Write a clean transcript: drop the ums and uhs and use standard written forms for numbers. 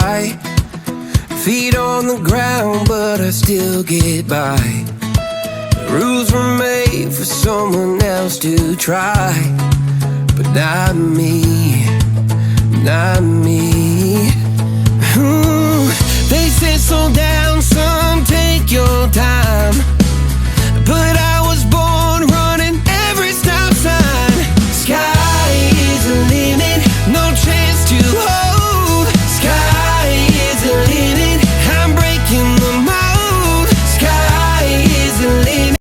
high. Feet on the ground, but I still get by. The rules were made for someone else to try, but not me, not me.